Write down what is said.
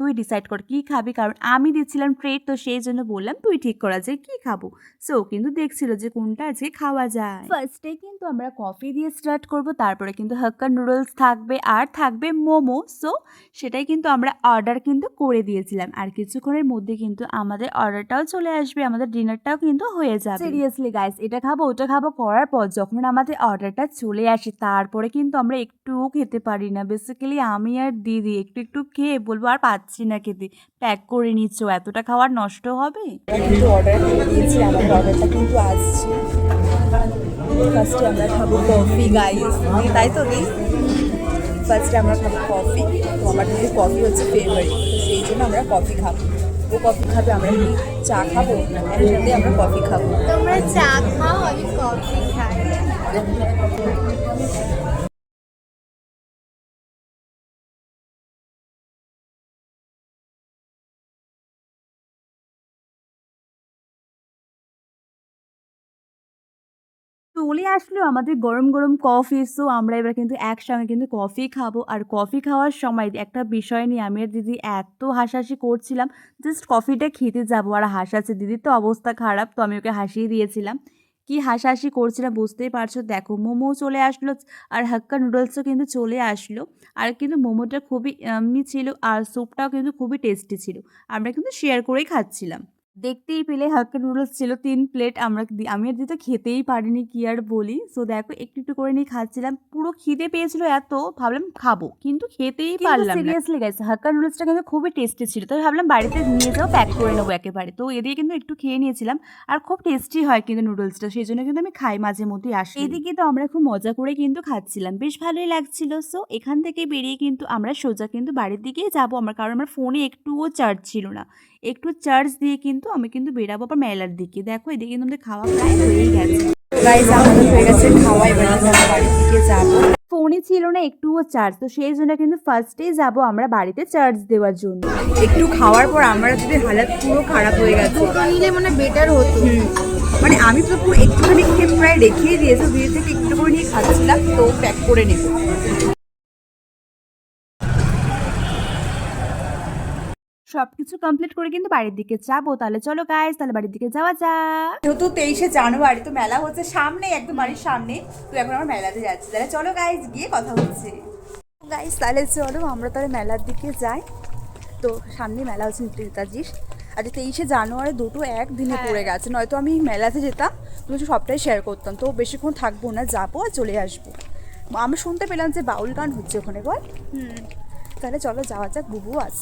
তুই ডিসাইড কর কি খাবি, কারণ আমি দিচ্ছিলাম ট্রিট, তো সেই জন্য বললাম তুই ঠিক করা যে কি খাবো। সো কিন্তু দেখছিল যে কোনটা আজকে খাওয়া যায়। ফার্স্টে কিন্তু আমরা কফি দিয়ে স্টার্ট করব, তারপরে কিন্তু হাক্কা নুডলস থাকবে আর থাকবে মোমো। সো সেটাই কিন্তু আমরা অর্ডার কিন্তু করে দিয়েছিলাম, আর কিছুক্ষণের মধ্যে কিন্তু আমাদের অর্ডারটাও চলে আসবে, আমাদের ডিনারটাও কিন্তু হয়ে যাবে। সিরিয়াসলি গাইস, এটা খাবো ওটা খাবো করার পর যখন আমাদের অর্ডারটা চলে আসে তারপরে কিন্তু আমরা একটুও খেতে পারি না। বেসিক্যালি আমি আর দিদি একটু একটু খেয়ে বলবো আর পাচ্ছি না খেতে, প্যাক করে নিচ্ছ, এতটা খাবার নষ্ট হবে। কিন্তু অর্ডার করে দিয়েছি, আমাদের অর্ডারটা কিন্তু আসছে। ফার্স্টে আমরা খাবো কফি গাইস, তাই তো দি? ফার্স্টে আমরা খাবো কফি। তো আমার দিদি কফি হচ্ছে ফেভারিট, তো সেই জন্য আমরা কফি খাবো। ও কফি খাবে, আমরা কি চা খাবো, একসাথে আমরা কফি খাবো। তোমরা চা খাও, আমি কফি খাই। চলে আসলো আমাদের গরম গরম কফি। সো আমরা এবার কিন্তু একসঙ্গে কিন্তু কফি খাবো, আর কফি খাওয়ার সময় একটা বিষয় নিয়ে আমি আর দিদি এত হাসাহাসি করছিলাম, জাস্ট কফিটা খেতে যাবো আর হাসাচ্ছে। দিদির তো অবস্থা খারাপ, তো আমি ওকে হাসিয়ে দিয়েছিলাম। কি হাসাহাসি করছিলাম বুঝতেই পারছো। দেখো মোমো চলে আসলো আর হাক্কা নুডলসও কিন্তু চলে আসলো, আর কিন্তু মোমোটা খুবই ইয়াম্মি ছিল আর স্যুপটাও কিন্তু খুবই টেস্টি ছিল। আমরা কিন্তু শেয়ার করেই খাচ্ছিলাম। দেখতেই পেলে হাক্কা নুডলস ছিল 3 প্লেট। আমি আর দিদি তো খেতেই পারিনি, কি আর বলি। সো দেখো একটু একটু করে নিয়ে খাচ্ছিলাম, পুরো খিদে পেয়েছিল এত, ভাবলাম খাবো কিন্তু খেতেই পারলাম না। সিরিয়াসলি গাইস, হাক্কা নুডলসটা কিন্তু খুবই টেস্টি ছিল, তাই ভাবলাম বাড়িতে নিয়ে যাও, প্যাক করে নেবো একেবারে। তো এদিকে কিন্তু একটু খেয়ে নিয়েছিলাম, আর খুব টেস্টি হয় কিন্তু নুডলসটা, সেই জন্য কিন্তু আমি খাই মাঝে মধ্যেই আসি। এদিকে তো আমরা খুব মজা করে কিন্তু খাচ্ছিলাম, বেশ ভালোই লাগছিল। সো এখান থেকে বেরিয়ে কিন্তু আমরা সোজা কিন্তু বাড়ির দিকেই যাবো আমার, কারণ আমার ফোনে একটুও চার্জ ছিল না। একটু চার্জ দিয়ে কিন্তু আমি কিন্তু বেরাবো আবার মেলার দিকে। দেখো এদিকে কিন্তু আমাদের খাওয়া প্রায় হয়েই গেছে। গাইস আমাদের হয়ে গেছে খাওয়া, এবার আমরা বাড়ির দিকে যাবো। ফোনে ছিল না একটুও চার্জ, তো সেই জন্য কিন্তু ফার্স্টেই যাবো আমরা বাড়িতে চার্জ দেওয়ার জন্য। একটু খাওয়ার পর আমরা যদি হালাত পুরো খারাপ হয়ে গেছে, দুটো নিলে মানে বেটার হতো। মানে আমি তো পুরো একটুখানি খেয়ে প্রায় রেখেই দিয়েছি, দুই থেকে একটু করে নিয়ে খাচ্ছিলাম, তো প্যাক করে নেব। সবকিছু কমপ্লিট করে কিন্তু বাড়ির দিকে যাবো। তাহলে চলো গাইস, তাহলে বাড়ির দিকে যাওয়া যাক। যেহেতু 23শে জানুয়ারি, তো মেলা হচ্ছে সামনে, একদম বাড়ির সামনে, তো এখন আমরা মেলাতে যাচ্ছি। তাহলে চলো গাইস, গিয়ে কথা হচ্ছে। গাইস তাহলে চলো আমরা তাহলে মেলার দিকে যাই। তো সামনে মেলা হচ্ছে নেতাজির, আজ 23শে জানুয়ারি দুটো একদিনে পড়ে গেছে, নয়তো আমি মেলাতে যেতাম, তুমি সবটাই শেয়ার করতাম। তো বেশিক্ষণ থাকবো না, যাবো আর চলে আসবো। আমি শুনতে পেলাম যে বাউল গান হচ্ছে ওখানে, বল। তাহলে চলো যাওয়া যাক, বুবু আস।